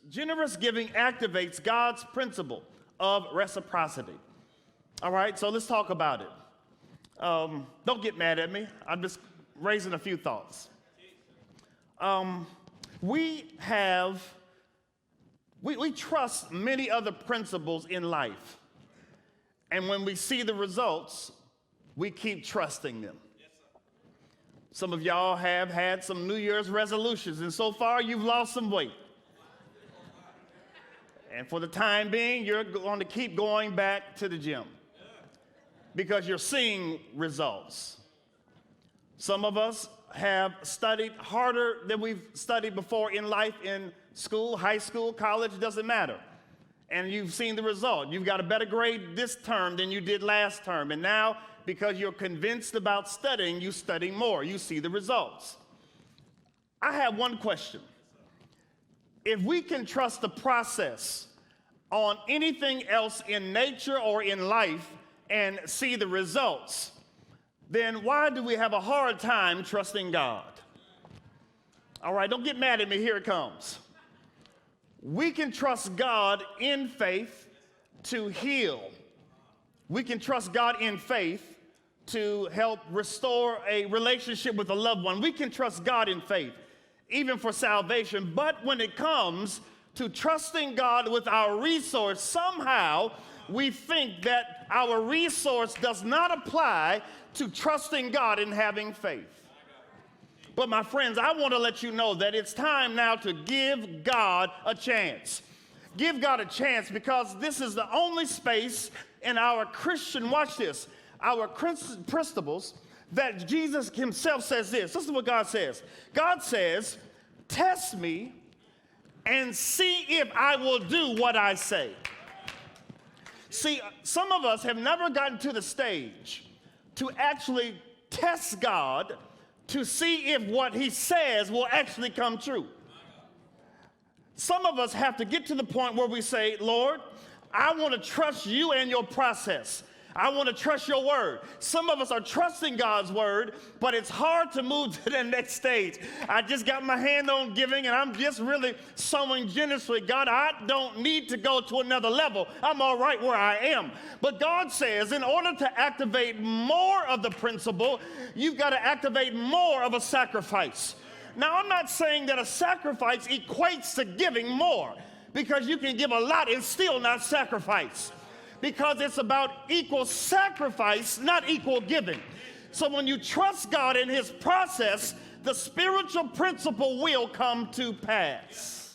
Generous giving activates God's principle of reciprocity. All right, so let's talk about it. Don't get mad at me. I'm just raising a few thoughts. We trust many other principles in life. And when we see the results, we keep trusting them. Some of y'all have had some New Year's resolutions, and so far you've lost some weight. And for the time being, you're going to keep going back to the gym because you're seeing results. Some of us have studied harder than we've studied before in life, in school, high school, college, doesn't matter. And you've seen the result. You've got a better grade this term than you did last term. And now, because you're convinced about studying, you study more. You see the results. I have one question. If we can trust the process on anything else in nature or in life and see the results, then why do we have a hard time trusting God? All right, don't get mad at me. Here it comes. We can trust God in faith to heal. We can trust God in faith to help restore a relationship with a loved one. We can trust God in faith, even for salvation. But when it comes to trusting God with our resource, somehow we think that our resource does not apply to trusting God and having faith. But my friends, I want to let you know that it's time now to give God a chance. Give God a chance, because this is the only space in our Christian, watch this, our principles that Jesus himself says this. This is what God says. God says, test me and see if I will do what I say. See, some of us have never gotten to the stage to actually test God to see if what he says will actually come true. Some of us have to get to the point where we say, Lord, I want to trust you and your process. I want to trust your word. Some of us are trusting God's word, but it's hard to move to the next stage. I just got my hand on giving, and I'm just really sowing generously. God, I don't need to go to another level. I'm all right where I am. But God says, in order to activate more of the principle, you've got to activate more of a sacrifice. Now, I'm not saying that a sacrifice equates to giving more, because you can give a lot and still not sacrifice. Because it's about equal sacrifice, not equal giving. So when you trust God in his process, the spiritual principle will come to pass.